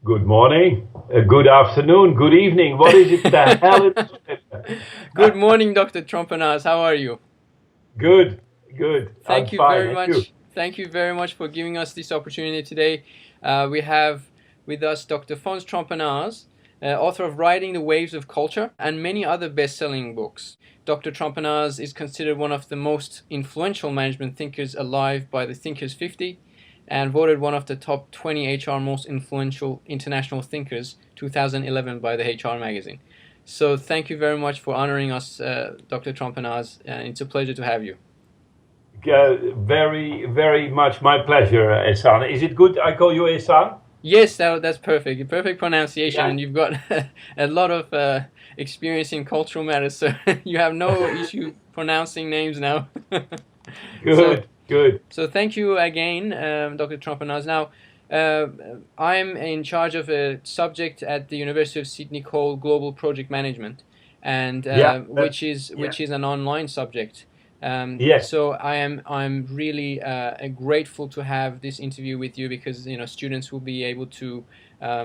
Good morning, good afternoon, good evening. What is it the hell in Australia? Good morning, Dr. Trompenaars. How are you? Good, good. I'm Thank you fine. very And you? much. Thank you very much for giving us this opportunity today. We have with us Dr. Fons Trompenaars, author of Riding the Waves of Culture and many other best-selling books. Dr. Trompenaars is considered one of the most influential management thinkers alive by the Thinkers 50 and voted one of the top 20 HR most influential international thinkers 2011 by the HR magazine. So thank you very much for honoring us, Dr. Trompenaars. It's a pleasure to have you. Very, very much my pleasure, Ehssan. Is it good I call you Ehssan? Yes, that's perfect. Perfect pronunciation, Yeah. and you've got a lot of experience in cultural matters, so you have no issue pronouncing names now. so, Good, good. so thank you again, Dr. Trompenaars. Now, uh, I'm in charge of a subject at the University of Sydney called Global Project Management, and Yeah, which is yeah. an online subject. Yes, So I'm really grateful to have this interview with you because students will be able to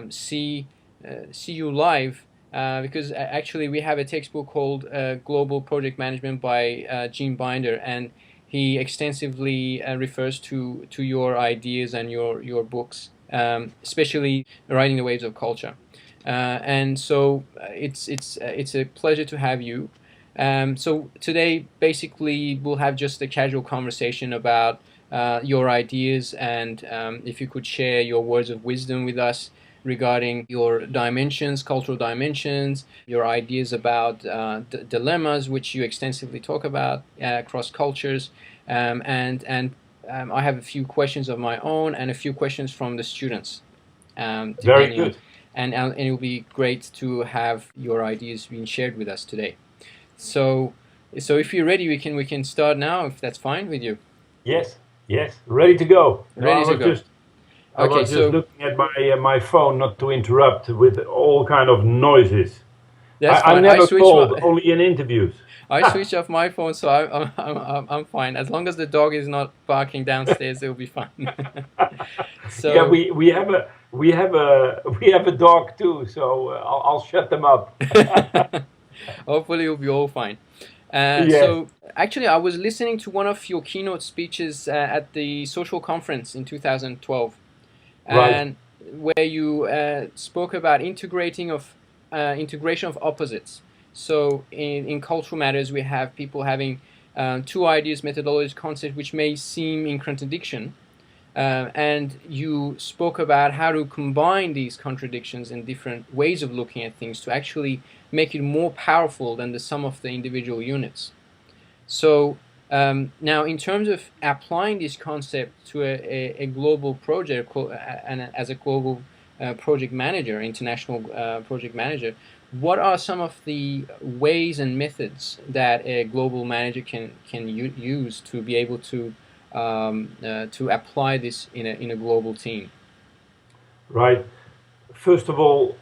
see you live. Because actually we have a textbook called Global Project Management by Gene Binder, and he extensively refers to your ideas and your books, especially Riding the Waves of Culture. And so it's a pleasure to have you. So today, basically, we'll have just a casual conversation about your ideas, and if you could share your words of wisdom with us regarding your dimensions, cultural dimensions, your ideas about dilemmas, which you extensively talk about across cultures, and I have a few questions of my own and a few questions from the students, very depending on, good. and it will be great to have your ideas being shared with us today. So, so if you're ready, we can start now, if that's fine with you. Yes, yes. Ready to go. No, Ready to go. I Okay, was just so looking at my phone not to interrupt with all kind of noises. that's I'm fine. never called, only in interviews. I switch off my phone, so I'm fine. As long as the dog is not barking downstairs, it'll be fine. Yeah, So we have a dog too, so I'll shut them up. hopefully you'll be all fine. Yes, So actually, I was listening to one of your keynote speeches at the social conference in 2012, right. and where you spoke about integration of opposites. So in cultural matters, we have people having two ideas, methodologies, concepts which may seem in contradiction, and you spoke about how to combine these contradictions and different ways of looking at things to actually make it more powerful than the sum of the individual units. So now, in terms of applying this concept to a global project, and as a global project manager, international project manager, what are some of the ways and methods that a global manager can use to be able to apply this in a global team? Right. First of all,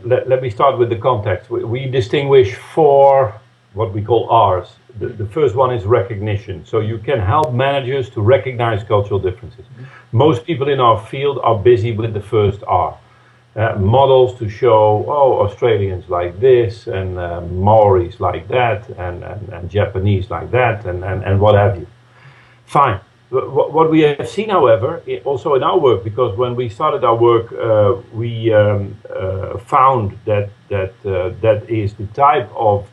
let me start with the context. We distinguish four what we call R's. The first one is recognition. So you can help managers to recognize cultural differences. Most people in our field are busy with the first R. Models to show, oh, Australians like this, and Maoris like that, and Japanese like that, and what have you. Fine. What we have seen, however, also in our work, because when we started our work, we found that is the type of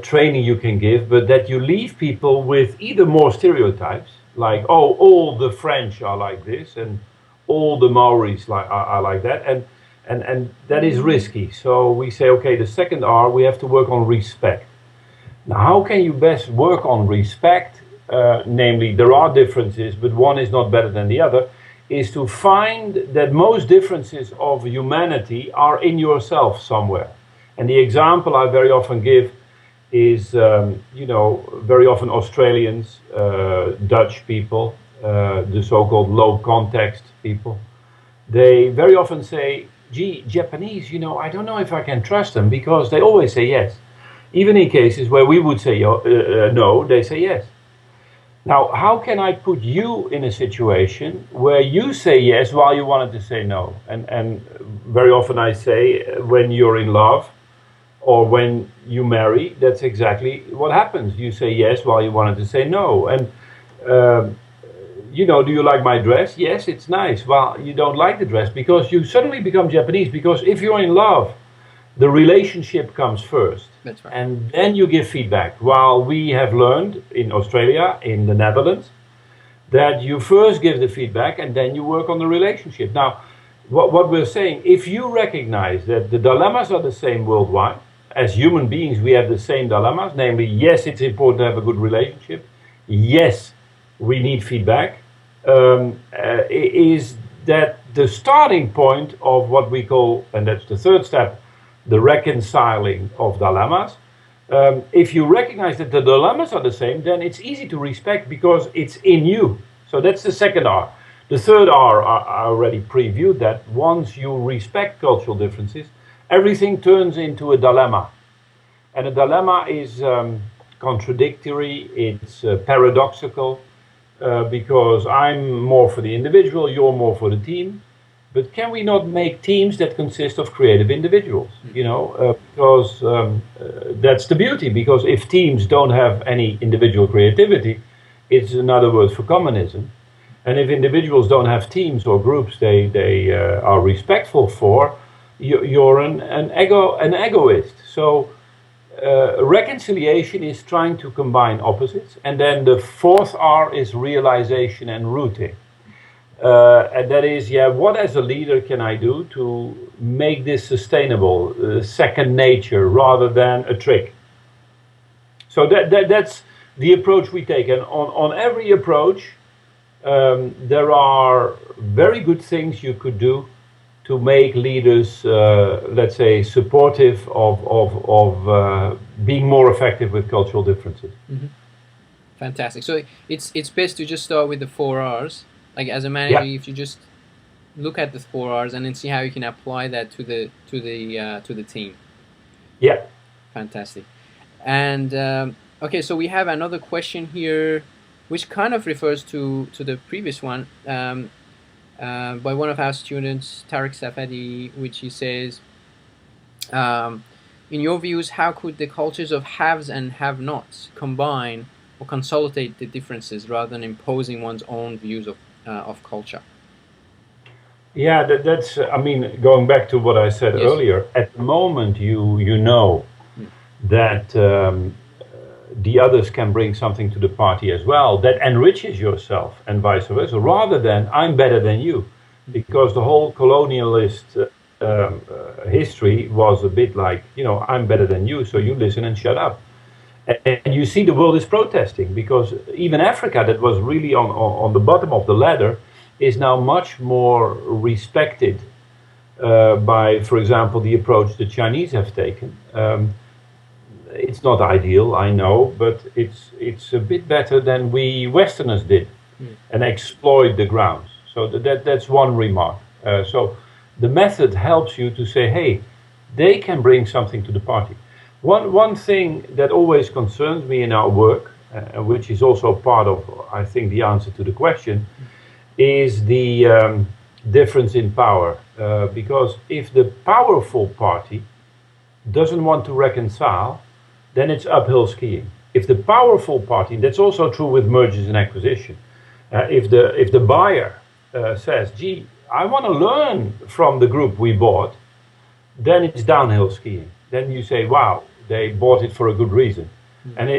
training you can give, but that you leave people with either more stereotypes, like, oh, all the French are like this, and all the Maoris are like that, and that is risky. So we say, okay, the second R, we have to work on respect. Now, how can you best work on respect? Namely, there are differences, but one is not better than the other, is to find that most differences of humanity are in yourself somewhere. And the example I very often give is, very often Australians, Dutch people, the so-called low context people, they very often say, gee, Japanese, I don't know if I can trust them because they always say yes. Even in cases where we would say no, they say yes. Now, how can I put you in a situation where you say yes while you wanted to say no? And very often I say, when you're in love or when you marry, that's exactly what happens. You say yes while you wanted to say no. And um, do you like my dress? Yes, it's nice. Well, you don't like the dress because you suddenly become Japanese. Because if you're in love, the relationship comes first. That's right. And then you give feedback. While we have learned in Australia, in the Netherlands, that you first give the feedback and then you work on the relationship. Now, what we're saying, if you recognize that the dilemmas are the same worldwide, as human beings, we have the same dilemmas, namely, yes, it's important to have a good relationship. Yes, we need feedback. Is that the starting point of what we call, and that's the third step, the reconciling of dilemmas. If you recognize that the dilemmas are the same, then it's easy to respect because it's in you. So that's the second R. The third R, I already previewed that. Once you respect cultural differences, everything turns into a dilemma. And a dilemma is contradictory, it's paradoxical, because I'm more for the individual, you're more for the team. But can we not make teams that consist of creative individuals? Because that's the beauty. Because if teams don't have any individual creativity, it's another word for communism. And if individuals don't have teams or groups they are respectful for, you're an egoist. So reconciliation is trying to combine opposites. And then the fourth R is realization and rooting. And that is, what as a leader can I do to make this sustainable, second nature, rather than a trick? So that's the approach we take. And on every approach, there are very good things you could do to make leaders, let's say, supportive of being more effective with cultural differences. Mm-hmm. Fantastic. So it's best to just start with the 4 Rs. Like as a manager, if you just look at the 4 Rs and then see how you can apply that to the team. Yeah. Fantastic. And okay, so we have another question here, which kind of refers to the previous one, by one of our students, Ehssan Sakhaee, which he says, in your views, how could the cultures of haves and have-nots combine or consolidate the differences rather than imposing one's own views of culture? Yeah, that's. I mean, going back to what I said earlier. At the moment, you know that the others can bring something to the party as well that enriches yourself, and vice versa. Rather than I'm better than you, because the whole colonialist history was a bit like, I'm better than you, so you listen and shut up. And you see the world is protesting because even Africa, that was really on the bottom of the ladder, is now much more respected by, for example, the approach the Chinese have taken. It's not ideal, I know, but it's a bit better than we Westerners did, and exploit the grounds. So that's one remark. So the method helps you to say, hey, they can bring something to the party. One thing that always concerns me in our work, which is also part of, I think, the answer to the question, is the difference in power. Because if the powerful party doesn't want to reconcile, then it's uphill skiing. If the powerful party, and that's also true with mergers and acquisition, if the buyer says, gee, I want to learn from the group we bought, then it's downhill skiing. Then you say, wow, they bought it for a good reason. And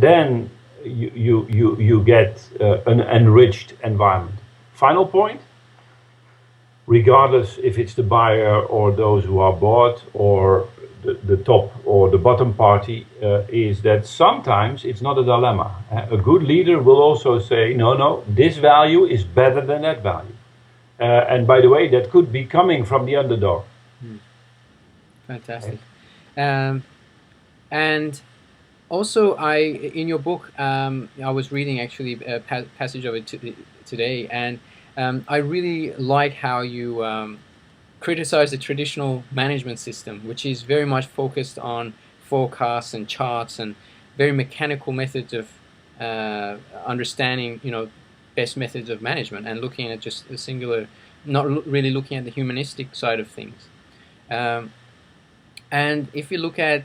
then you get an enriched environment. Final point, regardless if it's the buyer or those who are bought or the top or the bottom party, is that sometimes it's not a dilemma. A good leader will also say, no, this value is better than that value. And by the way, that could be coming from the underdog. Fantastic. And also, in your book, I was reading actually a passage of it today, and I really like how you criticize the traditional management system, which is very much focused on forecasts and charts and very mechanical methods of understanding, best methods of management and looking at just a singular, not really looking at the humanistic side of things. And if you look at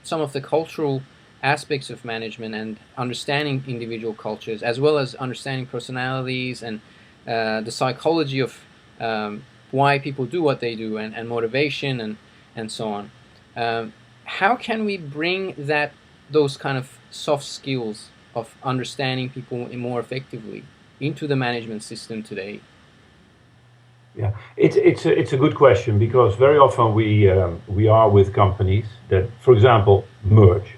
some of the cultural aspects of management and understanding individual cultures, as well as understanding personalities and the psychology of why people do what they do, and motivation and so on, how can we bring those kind of soft skills of understanding people more effectively into the management system today? Yeah, it's a good question, because very often we are with companies that, for example, merge,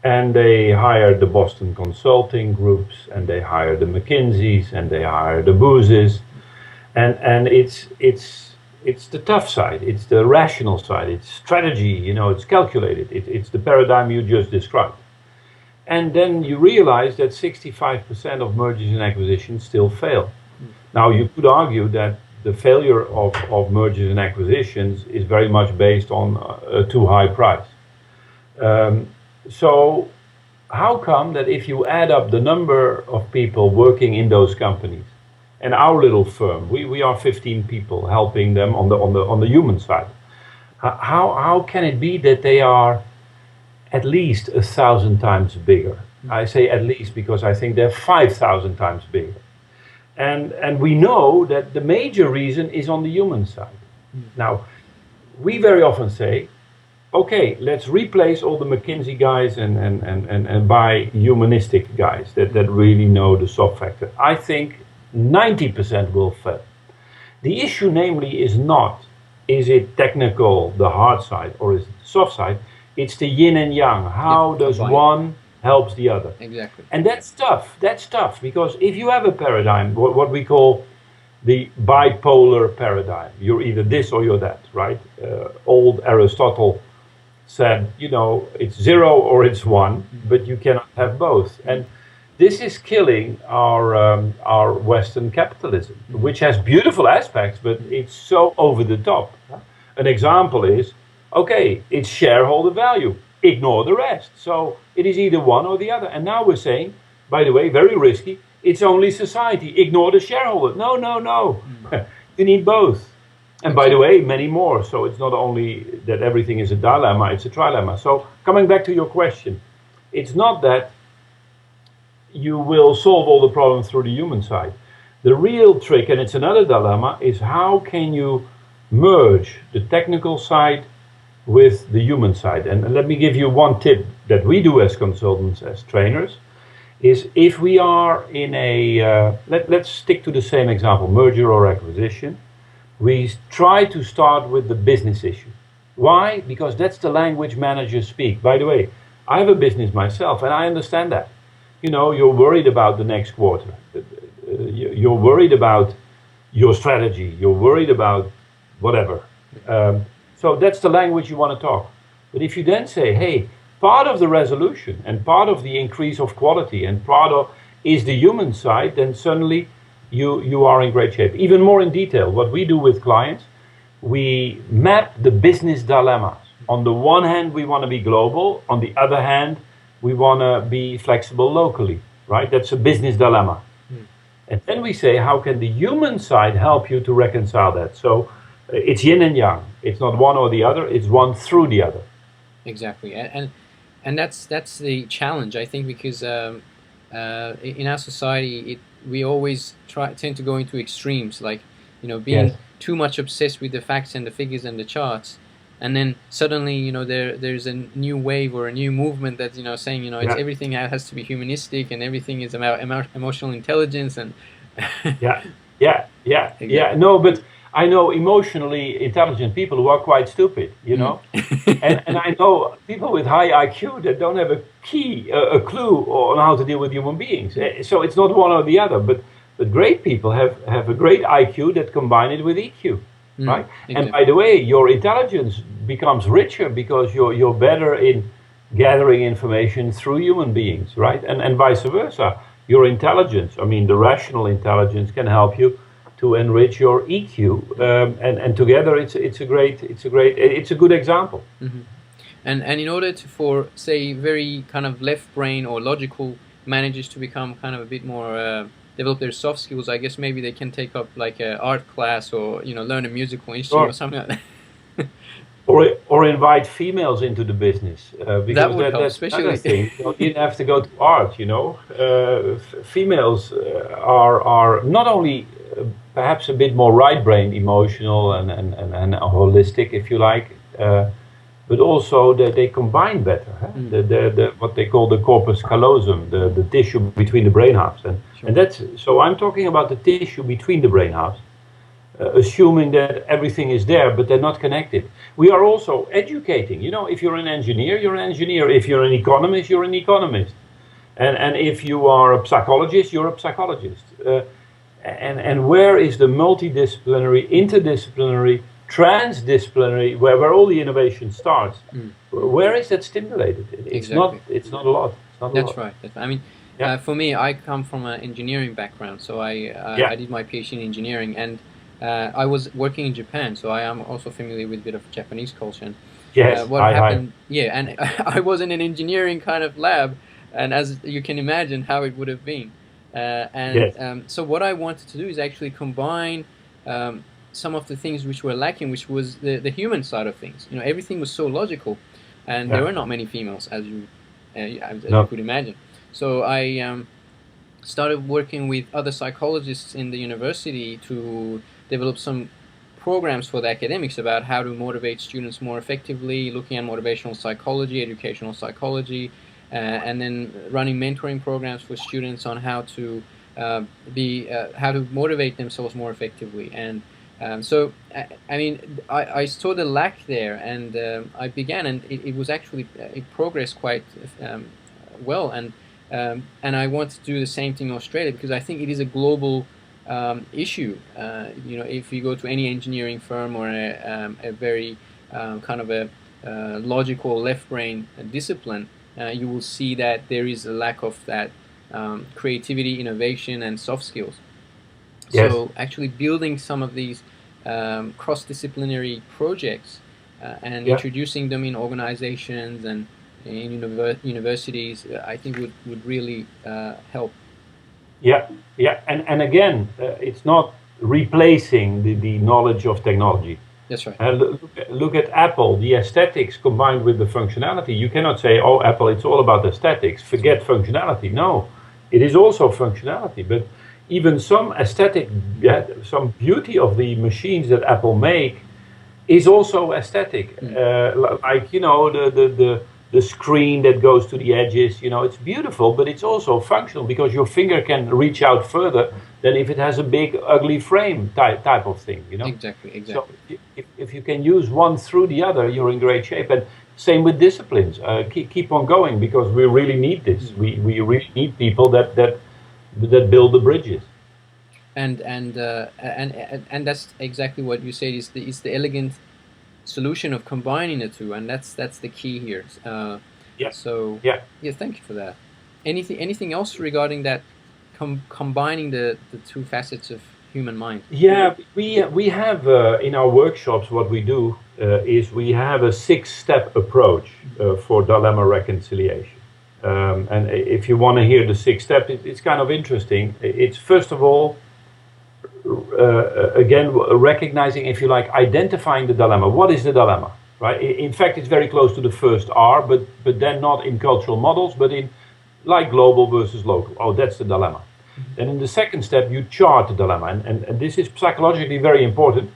and they hire the Boston consulting groups, and they hire the McKinseys, and they hire the Boozes, and it's the tough side, it's the rational side, it's strategy, it's calculated, it's the paradigm you just described. And then you realize that 65% of mergers and acquisitions still fail. Now, you could argue that the failure of mergers and acquisitions is very much based on a too high price. So how come that if you add up the number of people working in those companies, and our little firm, we are 15 people helping them on the human side, how can it be that they are at least 1,000 times bigger? I say at least because I think they're 5,000 times bigger. And we know that the major reason is on the human side. Now, we very often say, okay, let's replace all the McKinsey guys and buy humanistic guys that really know the soft factor. I think 90% will fail. The issue, namely, is not, is it technical, the hard side, or is it the soft side? It's the yin and yang. How does one helps the other? Exactly. And that's tough. That's tough, because if you have a paradigm, what we call the bipolar paradigm, you're either this or you're that, right? Old Aristotle said, it's 0 or it's 1, but you cannot have both. And this is killing our Western capitalism, which has beautiful aspects, but it's so over the top. An example is, okay, it's shareholder value. Ignore the rest. So it is either one or the other. And now we're saying, by the way, very risky, it's only society. Ignore the shareholder. No. You need both. And by the way, many more. So it's not only that everything is a dilemma, it's a trilemma. So coming back to your question, it's not that you will solve all the problems through the human side. The real trick, and it's another dilemma, is how can you merge the technical side with the human side. And let me give you one tip that we do as consultants, as trainers, is if we are in let's stick to the same example, merger or acquisition, we try to start with the business issue. Why? Because that's the language managers speak. By the way, I have a business myself, and I understand that. You're worried about the next quarter. You're worried about your strategy. You're worried about whatever. So that's the language you want to talk. But if you then say, hey, part of the resolution and part of the increase of quality and part of is the human side, then suddenly you are in great shape. Even more in detail, what we do with clients, we map the business dilemmas. On the one hand, we want to be global. On the other hand, we want to be flexible locally, right? That's a business dilemma. And then we say, how can the human side help you to reconcile that? So it's yin and yang. It's not one or the other. It's one through the other. Exactly, and that's the challenge, I think, because in our society, we always tend to go into extremes, like being too much obsessed with the facts and the figures and the charts, and then suddenly there's a new wave or a new movement that's saying it's everything has to be humanistic and everything is about emotional intelligence and yeah. No, but I know emotionally intelligent people who are quite stupid, and I know people with high IQ that don't have a clue on how to deal with human beings. So it's not one or the other, but great people have a great IQ that combine it with EQ, right? Exactly. And by the way, your intelligence becomes richer because you're better in gathering information through human beings, right? And vice versa. Your intelligence, the rational intelligence, can help you to enrich your EQ, and together it's a good example. Mm-hmm. And in order to, for say, very kind of left brain or logical managers to become kind of a bit more develop their soft skills, I guess maybe they can take up like a art class, or learn a musical instrument or Or something like that. or invite females into the business, That because would help, that's another especially. thing. You don't even have to go to art. Females are not only perhaps a bit more right-brain, emotional and holistic, if you like, but also that they combine better. Huh? Mm, The what they call the corpus callosum, the tissue between the brain halves, sure. and that's so. I'm talking about the tissue between the brain halves, assuming that everything is there, but they're not connected. We are also educating. If you're an engineer, you're an engineer. If you're an economist, you're an economist. And if you are a psychologist, you're a psychologist. And where is the multidisciplinary, interdisciplinary, transdisciplinary, where all the innovation starts? Mm, Where is that stimulated? It's not. exactly. It's not a lot. It's not a That's lot. right. I mean, Yeah. for me, I come from an engineering background, so I Yeah. did my PhD in engineering, and I was working in Japan, so I am also familiar with a bit of Japanese culture. And Yes. what I. happened? Yeah, and I was in an engineering kind of lab, and as you can imagine, how it would have been. And Yes. so what I wanted to do is actually combine some of the things which were lacking, which was the human side of things. Everything was so logical, and there Yeah. were not many females, as you No. could imagine. So I started working with other psychologists in the university to develop some programs for the academics about how to motivate students more effectively, looking at motivational psychology, educational psychology, and then running mentoring programs for students on how to how to motivate themselves more effectively. And so, I mean, I saw the lack there, and I began, and it was actually it progressed quite well, and I want to do the same thing in Australia, because I think it is a global issue. If you go to any engineering firm or a very kind of a logical left brain discipline, you will see that there is a lack of that creativity, innovation, and soft skills. Yes. So actually building some of these cross-disciplinary projects and Yeah. introducing them in organizations and in universities, I think would really help. Yeah, yeah, and again, it's not replacing the knowledge of technology. That's right. Look at Apple, the aesthetics combined with the functionality. You cannot say, "Oh, Apple, it's all about aesthetics. Forget functionality." No, it is also functionality. But even some aesthetic, some beauty of the machines that Apple make is also aesthetic. Like the screen that goes to the edges. It's beautiful, but it's also functional because your finger can reach out further than if it has a big ugly frame type of thing. Exactly. So if you can use one through the other, you're in great shape. And same with disciplines. Keep on going, because we really need this. We really need people that build the bridges. And that's exactly what you said. Is the elegant solution of combining the two, and that's the key here. Yeah. So Yeah. thank you for that. Anything else regarding that, combining the two facets of human mind? Yeah, we have in our workshops, what we do is we have a 6-step approach for dilemma reconciliation. And if you want to hear the 6 steps, it's kind of interesting. It's first of all, again, recognizing, if you like, identifying the dilemma. What is the dilemma, right? In fact, it's very close to the first R, but then not in cultural models, but in like global versus local. Oh, that's the dilemma. Then in the second step, you chart the dilemma. And this is psychologically very important.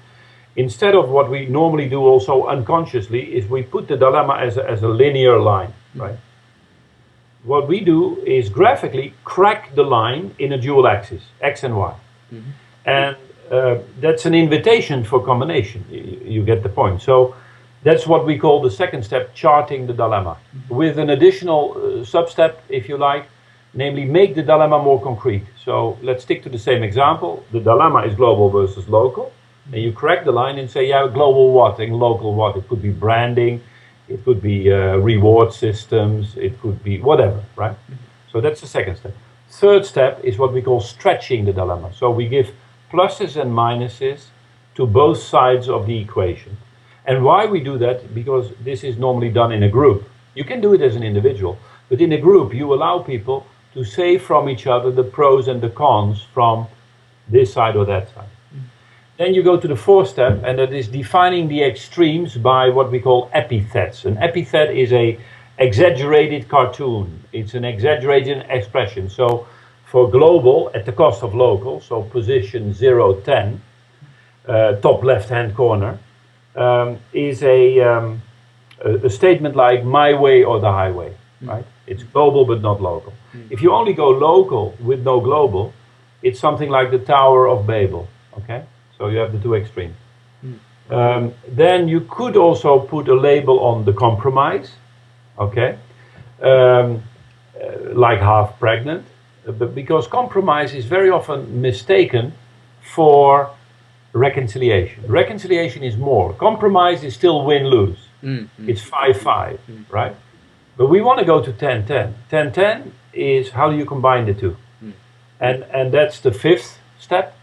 Instead of what we normally do also unconsciously, is we put the dilemma as a linear line, right? What we do is graphically crack the line in a dual axis, X and Y. And that's an invitation for combination. You get the point. So that's what we call the second step, charting the dilemma. With an additional sub-step, if you like, namely make the dilemma more concrete. So let's stick to the same example. The dilemma is global versus local. And you crack the line and say, yeah, global what and local what? It could be branding, it could be reward systems, it could be whatever, right? So that's the second step. Third step is what we call stretching the dilemma. So we give pluses and minuses to both sides of the equation. And why we do that? Because this is normally done in a group. You can do it as an individual, but in a group you allow people to say from each other the pros and the cons from this side or that side. Then you go to the fourth step, and that is defining the extremes by what we call epithets. An epithet is a exaggerated cartoon. It's an exaggerated expression. So for global, at the cost of local, so position 0, 10, top left-hand corner, is a statement like my way or the highway, right? It's global but not local. If you only go local with no global, it's something like the Tower of Babel, okay? So you have the two extremes. Then you could also put a label on the compromise, okay? Like half pregnant, but because compromise is very often mistaken for reconciliation. Reconciliation is more. Compromise is still win-lose. It's 5-5, right? But we want to go to 10-10. 10-10 is how do you combine the two? And that's the fifth step.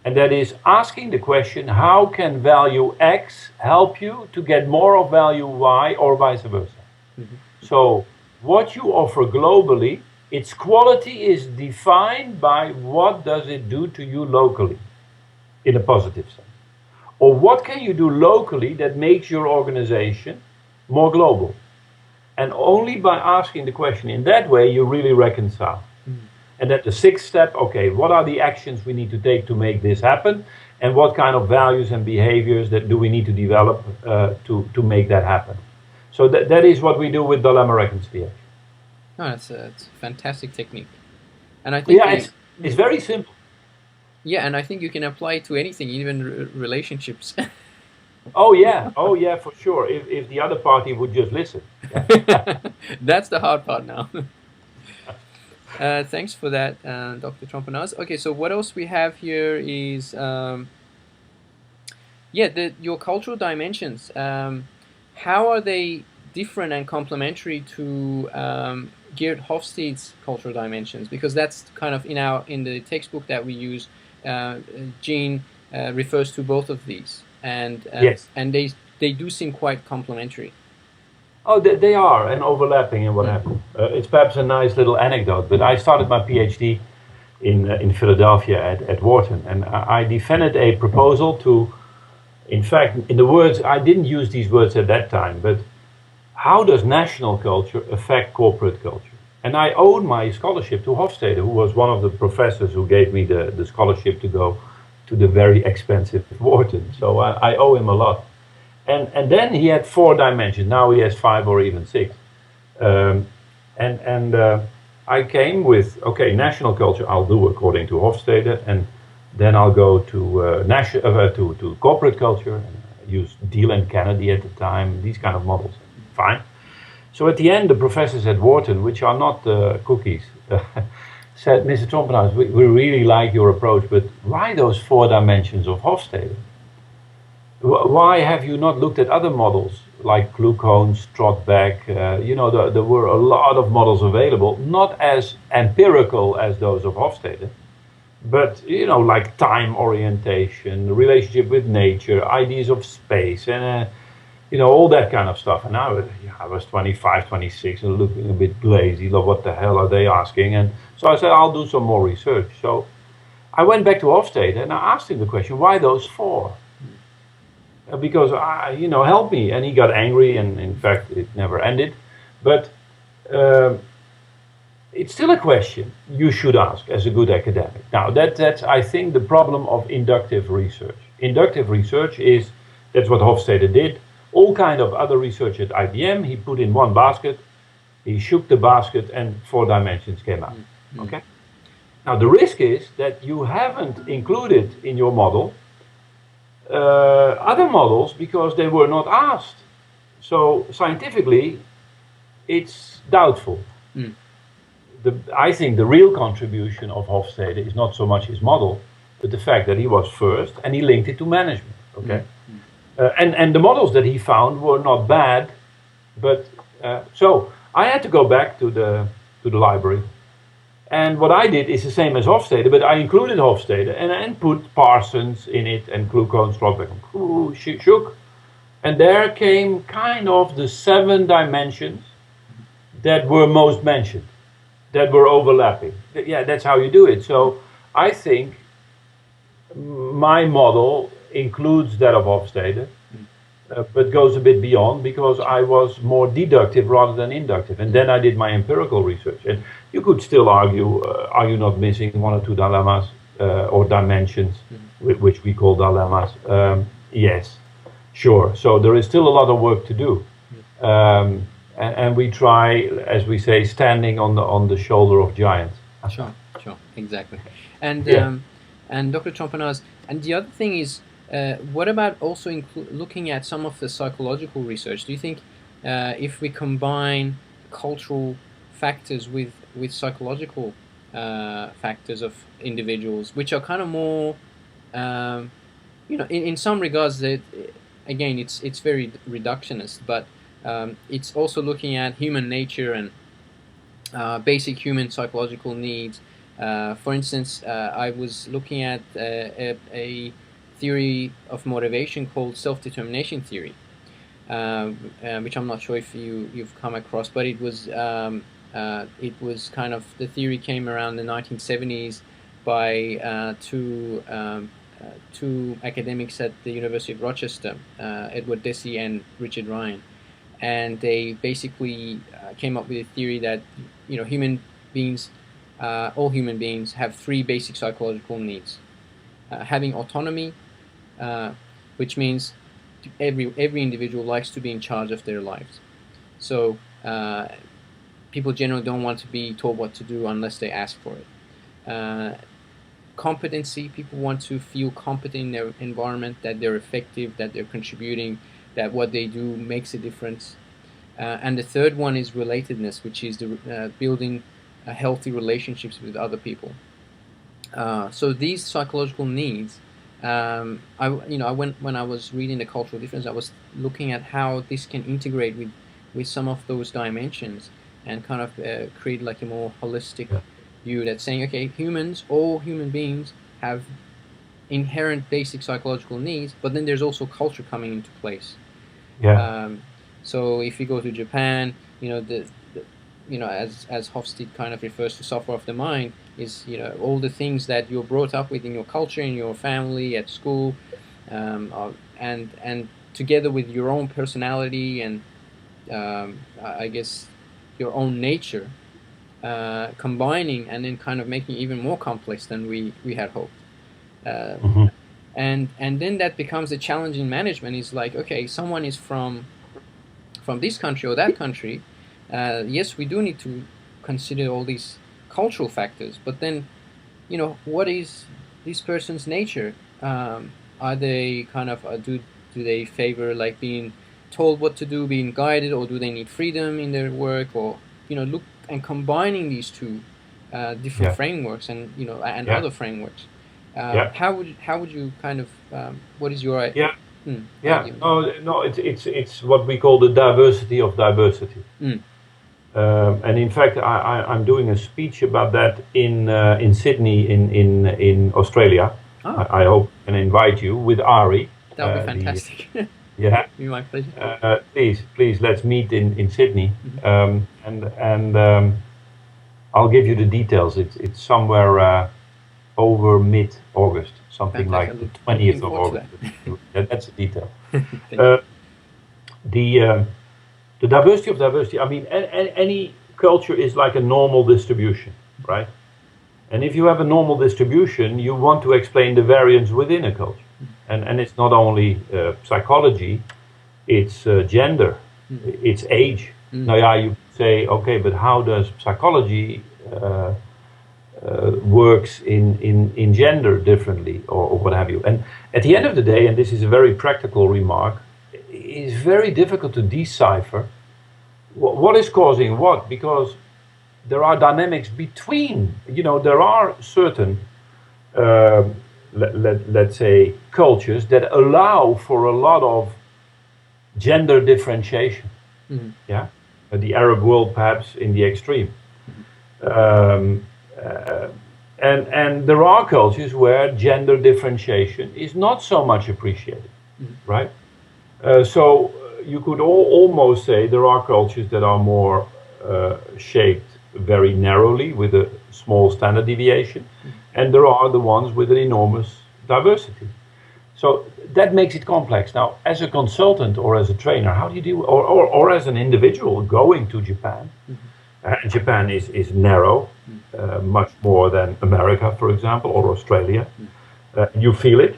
And that is asking the question, how can value X help you to get more of value Y or vice versa? So what you offer globally, its quality is defined by what does it do to you locally in a positive sense. Or what can you do locally that makes your organization more global? And only by asking the question in that way, you really reconcile. And then the sixth step, okay, what are the actions we need to take to make this happen? And what kind of values and behaviors that do we need to develop to make that happen? So that is what we do with dilemma reconciliation. Oh, it's a fantastic technique. And I think it's very simple. Yeah, and I think you can apply it to anything, even relationships. Oh yeah, for sure. If the other party would just listen. Yeah. That's the hard part now. Thanks for that, Dr. Trompenaars. Okay, so what else we have here is, your cultural dimensions. How are they different and complementary to Geert Hofstede's cultural dimensions? Because that's kind of in the textbook that we use. Jean refers to both of these, and yes. And they do seem quite complementary. Oh, they are, and overlapping and what have you. It's perhaps a nice little anecdote, but I started my PhD in Philadelphia at Wharton, and I defended a proposal to, in fact, in the words, I didn't use these words at that time, but how does national culture affect corporate culture? And I owed my scholarship to Hofstede, who was one of the professors who gave me the scholarship to go to the very expensive Wharton. So I owe him a lot. And then he had 4 dimensions. Now he has 5 or even 6. I came with, okay, national culture I'll do according to Hofstede, and then I'll go to corporate culture, and use Deal and Kennedy at the time, these kind of models. Fine. So at the end, the professors at Wharton, which are not cookies, said, Mr. Trompenaars, we really like your approach, but why those 4 dimensions of Hofstede? Why have you not looked at other models like Kluckhohn, Strothbeck? There were a lot of models available, not as empirical as those of Hofstede, but like time orientation, relationship with nature, ideas of space, and all that kind of stuff. And I was 25, 26, and looking a bit lazy. What the hell are they asking? And so I said, I'll do some more research. So I went back to Hofstede and I asked him the question, why those 4? Because help me. And he got angry, and in fact it never ended. But it's still a question you should ask as a good academic. Now that's I think the problem of inductive research. Inductive research that's what Hofstede did. All kind of other research at IBM he put in one basket, he shook the basket, and 4 dimensions came out. Okay. Now the risk is that you haven't included in your model other models because they were not asked. So scientifically, it's doubtful. I think the real contribution of Hofstede is not so much his model, but the fact that he was first and he linked it to management. Okay, and the models that he found were not bad, but so I had to go back to the library. And what I did is the same as Hofstede, but I included Hofstede and put Parsons in it and Kluckhohn, Strothbeck, shook. And there came kind of the 7 dimensions that were most mentioned, that were overlapping. Yeah, that's how you do it. So I think my model includes that of Hofstede, but goes a bit beyond, because I was more deductive rather than inductive. And then I did my empirical research. And you could still argue, are you not missing 1 or 2 dilemmas or dimensions, which we call dilemmas? Yes, sure. So there is still a lot of work to do. And we try, as we say, standing on the shoulder of giants. Sure, exactly. And Yeah. and Dr. Trompenaars, and the other thing is, what about also looking at some of the psychological research? Do you think if we combine cultural factors with psychological factors of individuals, which are kind of more, in some regards, that again, it's very reductionist, but it's also looking at human nature and basic human psychological needs. For instance, I was looking at a theory of motivation called self-determination theory, which I'm not sure if you've come across, but it was kind of, the theory came around the 1970s by two academics at the University of Rochester, Edward Deci and Richard Ryan, and they basically came up with a theory that human beings, all human beings, have 3 basic psychological needs: having autonomy, which means every individual likes to be in charge of their lives. So people generally don't want to be told what to do unless they ask for it. Competency, people want to feel competent in their environment, that they're effective, that they're contributing, that what they do makes a difference. And the third one is relatedness, which is the building healthy relationships with other people. So these psychological needs, when I was reading the cultural difference, I was looking at how this can integrate with some of those dimensions and kind of create like a more holistic view that's saying, okay, all human beings have inherent basic psychological needs, but then there's also culture coming into place. So if you go to Japan, as Hofstede kind of refers to software of the mind, is all the things that you're brought up with in your culture, in your family, at school, and together with your own personality and I guess your own nature, combining and then kind of making it even more complex than we had hoped. And then that becomes a challenge in management. Is like, okay, someone is from this country or that country. Yes, we do need to consider all these cultural factors, but then, what is this person's nature? Are they kind of do they favor like being told what to do, being guided, or do they need freedom in their work? Or look and combining these two different frameworks and other frameworks. How would you kind of what is your idea? No, it's what we call the diversity of diversity. And in fact, I'm doing a speech about that in Sydney in Australia. I hope I can invite you with Ari. That would be fantastic. Yeah, be my pleasure. Please, let's meet in Sydney, and I'll give you the details. It's somewhere over mid-August, something like the 20th of August. That's a detail. The diversity of diversity, I mean, any culture is like a normal distribution, right? And if you have a normal distribution, you want to explain the variance within a culture. And it's not only psychology, it's gender, it's age. Now, you say, okay, but how does psychology works in gender differently, or what have you? And at the end of the day, and this is a very practical remark, it's very difficult to decipher what is causing what, because there are dynamics between, there are certain, let's say, cultures that allow for a lot of gender differentiation. The Arab world, perhaps, in the extreme. And there are cultures where gender differentiation is not so much appreciated, right? So you could almost say there are cultures that are more shaped very narrowly with a small standard deviation, and there are the ones with an enormous diversity. So that makes it complex. Now, as a consultant or as a trainer, how do you deal, or as an individual going to Japan? Japan is narrow, much more than America, for example, or Australia. You feel it,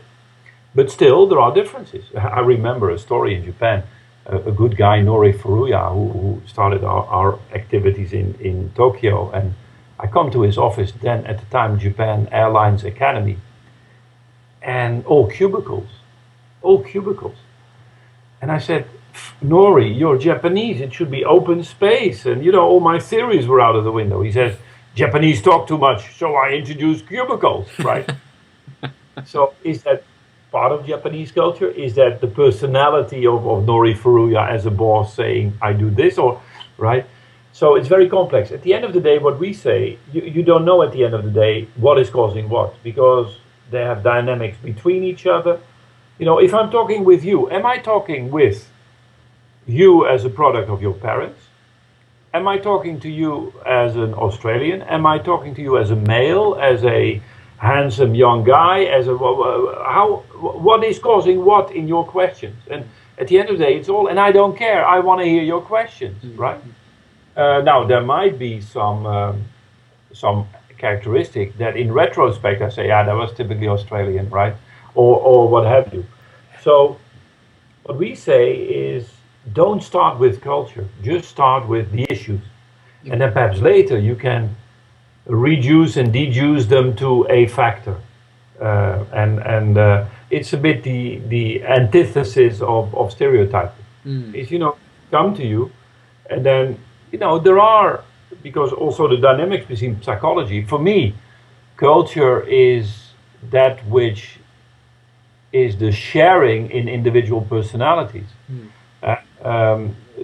but still there are differences. I remember a story in Japan, a good guy, Nori Furuya, who started our activities in Tokyo, and I come to his office then at the time Japan Airlines Academy, and all cubicles. And I said, Nori, you're Japanese, it should be open space. And all my theories were out of the window. He says, Japanese talk too much, so I introduced cubicles, right? So is that part of Japanese culture? Is that the personality of Nori Furuya as a boss saying, I do this, or, right? So it's very complex. At the end of the day, what we say, you don't know at the end of the day what is causing what, because they have dynamics between each other. If I'm talking with you, am I talking with you as a product of your parents? Am I talking to you as an Australian? Am I talking to you as a male, as a handsome young guy, what is causing what in your questions? And at the end of the day, it's all, and I don't care, I want to hear your questions, right? Now, there might be some characteristic that in retrospect I say, yeah, that was typically Australian, right? Or what have you. So what we say is, don't start with culture, just start with the issues. And then perhaps later you can reduce and deduce them to a factor. It's a bit the antithesis of stereotyping. Is, come to you, and then, there are, because also the dynamics between psychology, for me, culture is that which is the sharing in individual personalities.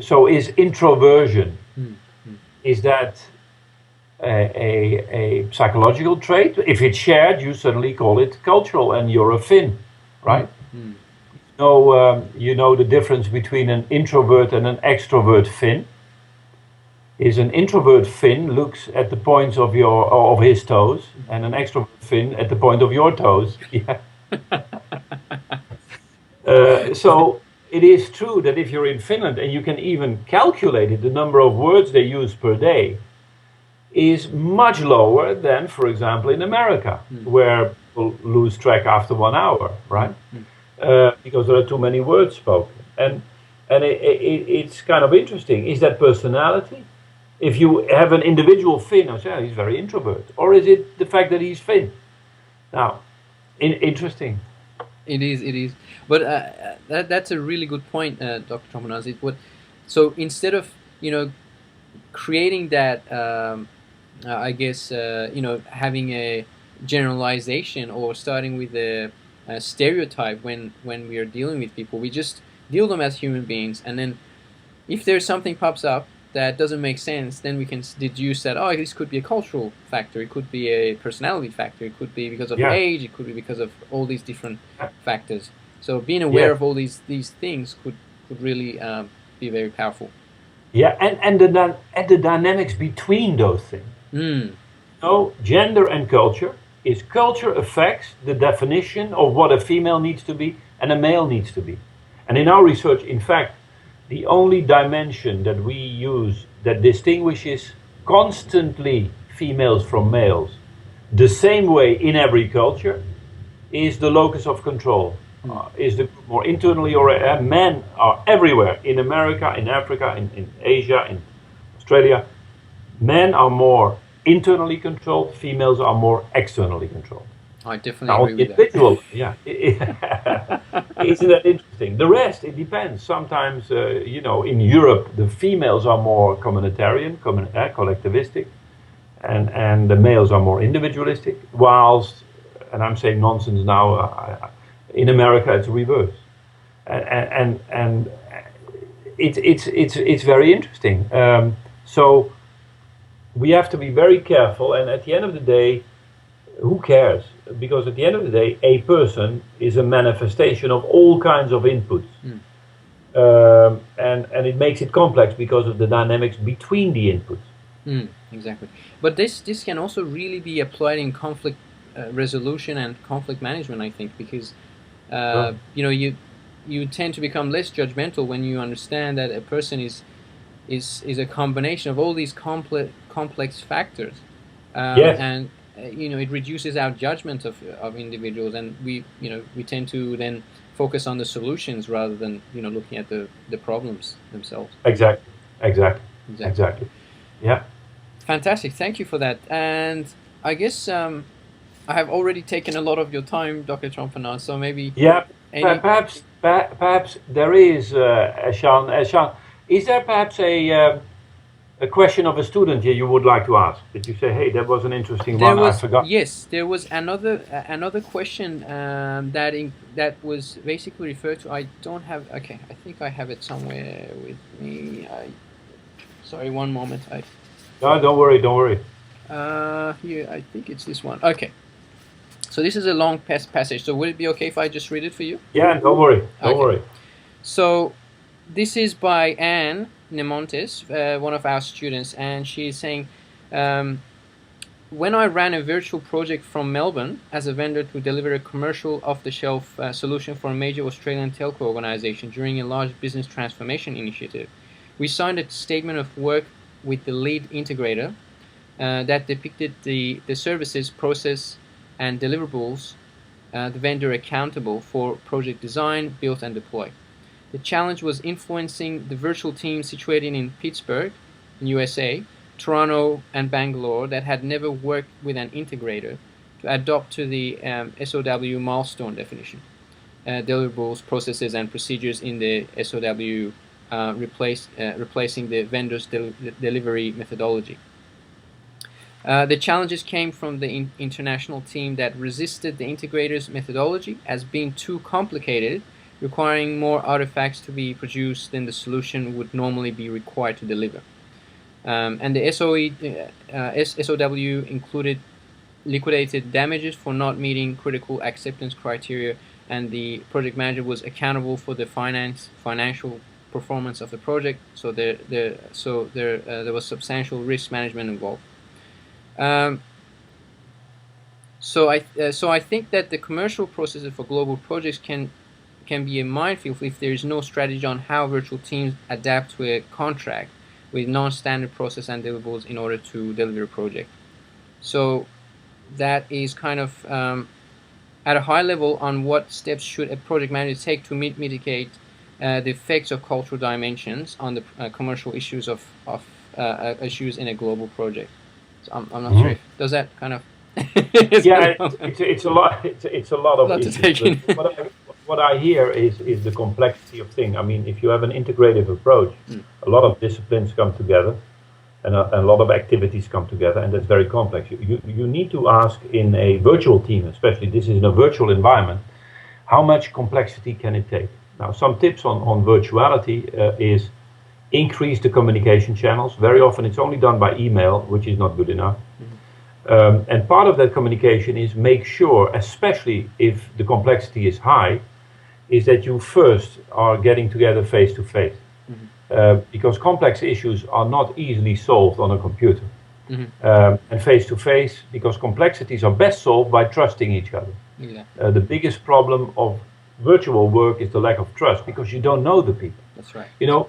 So is introversion, is that a psychological trait? If it's shared, you suddenly call it cultural, and you're a Finn, right? You know the difference between an introvert and an extrovert Finn? Is an introvert Finn looks at the points of his toes, and an extrovert Finn at the point of your toes. Yeah. So it is true that if you're in Finland, and you can even calculate it, the number of words they use per day is much lower than, for example, in America, where people lose track after 1 hour, right? Because there are too many words spoken. And it's kind of interesting. Is that personality? If you have an individual Finn, I say, oh, he's very introvert. Or is it the fact that he's Finn? Now, interesting. It is. But that's a really good point, Dr. Trompenaars. So instead of, creating that, I guess, having a generalization or starting with a stereotype when we are dealing with people, we just deal them as human beings, and then if there's something pops up that doesn't make sense, then we can deduce that, oh, this could be a cultural factor, it could be a personality factor, it could be because of age, it could be because of all these different factors. So being aware of all these things could really be very powerful. Yeah, and the dynamics between those things. So gender and culture affects the definition of what a female needs to be and a male needs to be. And in our research, in fact, the only dimension that we use that distinguishes constantly females from males the same way in every culture is the locus of control. Is the group more internally or men are everywhere, in America, in Africa, in Asia, in Australia. Men are more internally controlled, females are more externally controlled. I definitely agree with that. Yeah. Isn't that interesting? The rest, it depends. Sometimes, in Europe, the females are more communitarian, collectivistic, and the males are more individualistic, whilst, and I'm saying nonsense now, in America it's reverse. And it's very interesting. So we have to be very careful, and at the end of the day, who cares? Because at the end of the day, a person is a manifestation of all kinds of inputs. and it makes it complex because of the dynamics between the inputs. Exactly. But this can also really be applied in conflict resolution and conflict management, I think, because Sure. you tend to become less judgmental when you understand that a person is a combination of all these complex factors, Yes, and it reduces our judgment of individuals, and we tend to then focus on the solutions rather than looking at the problems themselves. exactly, exactly, Exactly. exactly. Yeah, Fantastic. Thank you for that. And I guess I have already taken a lot of your time, Dr. Trompenaars, so maybe yeah. any. Perhaps there is, Ehssan. Ehssan, is there perhaps a question of a student here you would like to ask? That you say, hey, that was an interesting There one. I was forgot. Yes, there was another question that was basically referred to. I don't have. Okay, I think I have it somewhere with me. Sorry, one moment. No, don't worry, don't worry. Here, I think it's this one. Okay, so this is a long passage. So would it be okay if I just read it for you? Yeah, don't worry, don't Okay. worry. So this is by Anne Nemontes, one of our students, and she's saying, when I ran a virtual project from Melbourne as a vendor to deliver a commercial off-the-shelf solution for a major Australian telco organization during a large business transformation initiative, we signed a statement of work with the lead integrator that depicted the services, process, and deliverables the vendor accountable for project design, build, and deploy. The challenge was influencing the virtual teams situated in Pittsburgh, in USA, Toronto, and Bangalore that had never worked with an integrator to adopt to the SOW milestone definition, deliverables, processes, and procedures in the SOW, replacing the vendor's delivery methodology. The challenges came from the international team that resisted the integrator's methodology as being too complicated, requiring more artifacts to be produced than the solution would normally be required to deliver. And the SOW included liquidated damages for not meeting critical acceptance criteria, and the project manager was accountable for the financial performance of the project. So there was substantial risk management involved. So I think that the commercial processes for global projects can be a minefield if there is no strategy on how virtual teams adapt to a contract with non-standard process and deliverables in order to deliver a project. So that is kind of at a high level on what steps should a project manager take to mitigate the effects of cultural dimensions on the commercial issues of issues in a global project. So I'm not sure if does that kind of Yeah, it's a lot. It's a lot a of lot to issues. take in. But what I hear is the complexity of thing. I mean, if you have an integrative approach, a lot of disciplines come together, and a lot of activities come together, and that's very complex. You need to ask in a virtual team, especially this is in a virtual environment, how much complexity can it take? Now, some tips on virtuality is increase the communication channels. Very often it's only done by email, which is not good enough. And part of that communication is make sure, especially if the complexity is high, is that you first are getting together face to face. Because complex issues are not easily solved on a computer. And face to face, because complexities are best solved by trusting each other. Yeah, The biggest problem of virtual work is the lack of trust, because you don't know the people. that's right. You know,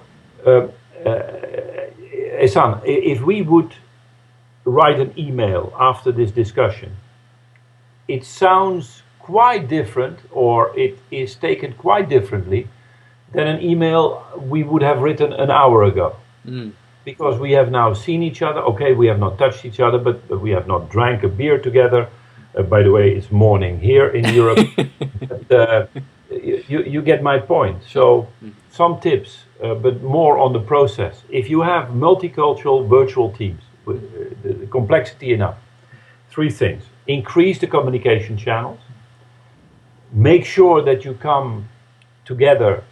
Ehssan, if we would write an email after this discussion, it sounds quite different, or it is taken quite differently than an email we would have written an hour ago. Because we have now seen each other. Okay, we have not touched each other, but we have not drank a beer together. By the way, it's morning here in Europe. But, you get my point. So some tips, but more on the process. If you have multicultural virtual teams, with the complexity enough, three things: increase the communication channels, make sure that you come together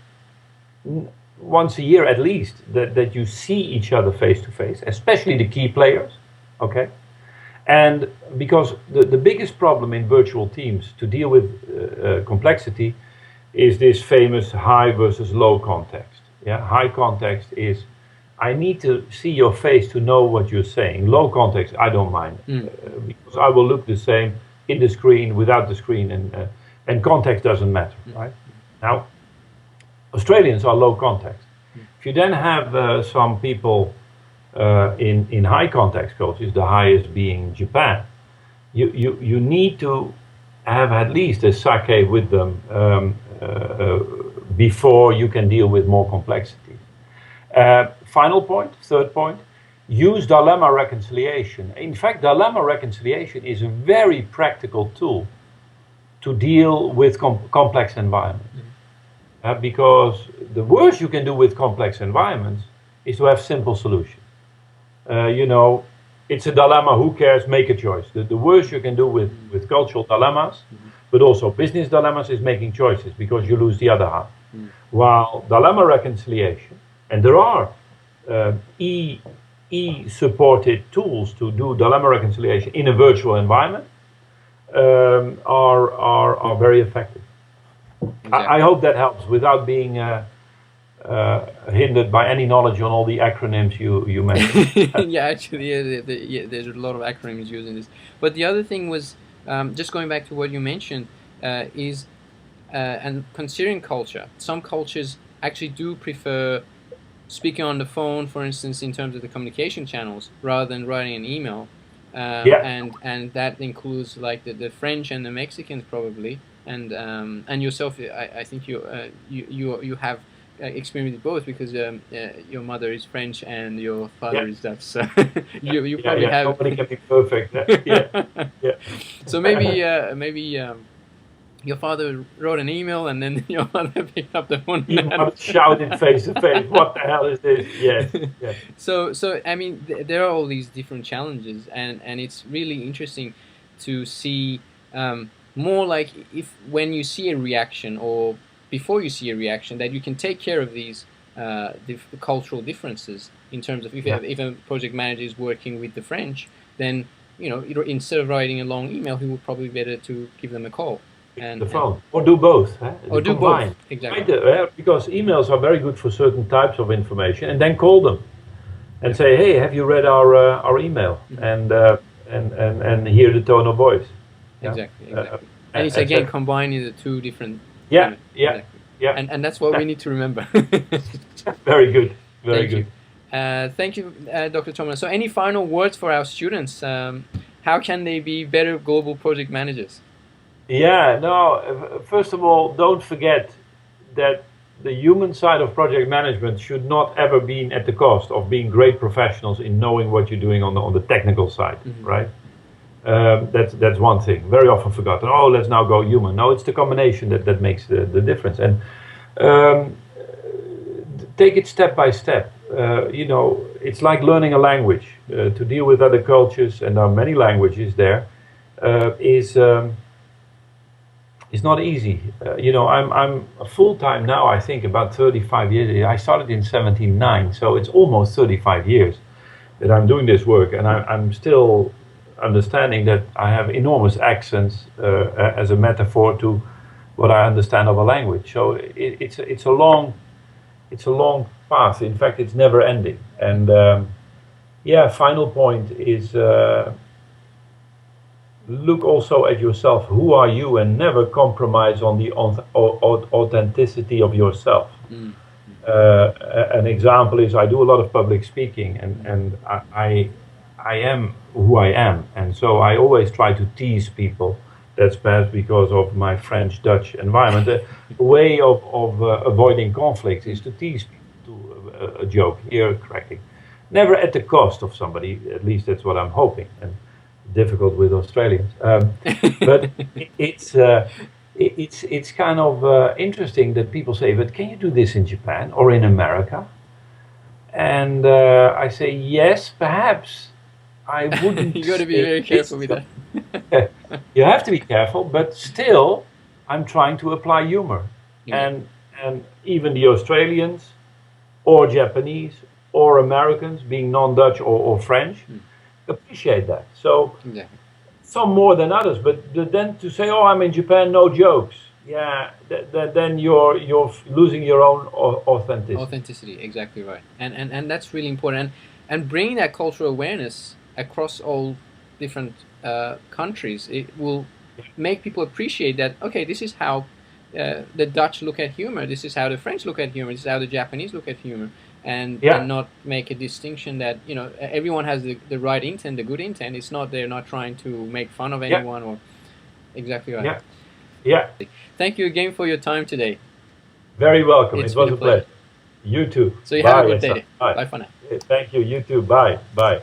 once a year at least, that you see each other face to face, especially the key players, okay? And because the biggest problem in virtual teams to deal with complexity is this famous high versus low context. Yeah, high context is I need to see your face to know what you're saying. Low context, I don't mind because I will look the same in the screen, without the screen, and context doesn't matter, right? Now, Australians are low context. If you then have some people in high context cultures, the highest being Japan, you need to have at least a sake with them before you can deal with more complexity. Final point, third point, use dilemma reconciliation. In fact, dilemma reconciliation is a very practical tool to deal with complex environments. Because the worst you can do with complex environments is to have simple solutions. It's a dilemma, who cares, make a choice. The worst you can do with cultural dilemmas, but also business dilemmas, is making choices because you lose the other half. While dilemma reconciliation, and there are supported tools to do dilemma reconciliation in a virtual environment, are very effective. Exactly. I hope that helps without being hindered by any knowledge on all the acronyms you mentioned. Yeah, actually, there's a lot of acronyms used in this. But the other thing was, just going back to what you mentioned, is and considering culture. Some cultures actually do prefer speaking on the phone, for instance, in terms of the communication channels, rather than writing an email. And that includes like the French and the Mexicans probably, and yourself. I think you have experience with both because your mother is French and your father is Dutch. So you probably have. Nobody can be perfect. Yeah. So maybe. Your father wrote an email, and then your mother picked up the phone. You shouted face to face, "What the hell is this?" Yes. So I mean, there are all these different challenges, and it's really interesting to see more like if when you see a reaction or before you see a reaction, that you can take care of these cultural differences in terms of if a project manager is working with the French, then instead of writing a long email, he would probably be better to give them a call. And the phone, or do both. Or do both, exactly. Because emails are very good for certain types of information, and then call them and say, "Hey, have you read our email?" And hear the tone of voice. Exactly. And it's again combining the two different. Yeah. And that's what we need to remember. Very good. Very good. Thank you, Dr. Trompenaars. So, any final words for our students? How can they be better global project managers? Yeah, no, first of all, don't forget that the human side of project management should not ever be at the cost of being great professionals in knowing what you're doing on the technical side, right? That's one thing, very often forgotten. Oh, let's now go human. No, it's the combination that makes the difference. And take it step by step. It's like learning a language. To deal with other cultures, and there are many languages there, it's not easy. I'm full-time now, I think, about 35 years. I started in 1979, so it's almost 35 years that I'm doing this work, and I'm still understanding that I have enormous accents as a metaphor to what I understand of a language. So it's a long path. In fact, it's never ending. And final point is look also at yourself. Who are you? And never compromise on the authenticity of yourself. An example is I do a lot of public speaking, and I am who I am, and so I always try to tease people. That's perhaps because of my French-Dutch environment. A way of avoiding conflict is to tease people, to a joke here, cracking. Never at the cost of somebody. At least that's what I'm hoping. And difficult with Australians, but it's kind of interesting that people say, "But can you do this in Japan or in America?" And I say, "Yes, perhaps." I wouldn't. You got to be very careful with that. You have to be careful, but still, I'm trying to apply humor, and even the Australians, or Japanese, or Americans, being non-Dutch or French. Appreciate that. So some more than others, but then to say, "Oh, I'm in Japan, no jokes." yeah, then you're losing your own authenticity. Authenticity, exactly right. And that's really important. And bringing that cultural awareness across all different countries, it will make people appreciate that, okay, this is how the Dutch look at humor, this is how the French look at humor, this is how the Japanese look at humor, and Yeah, not make a distinction that, everyone has the right intent, the good intent. It's not, they're not trying to make fun of yeah, anyone, or exactly right. yeah, yeah. Thank you again for your time today. Very welcome. It's It been was a a pleasure. pleasure. You too. So you have a Bye, good Ehssan. day. Bye. Bye for now. Thank you. You too. Bye. Bye.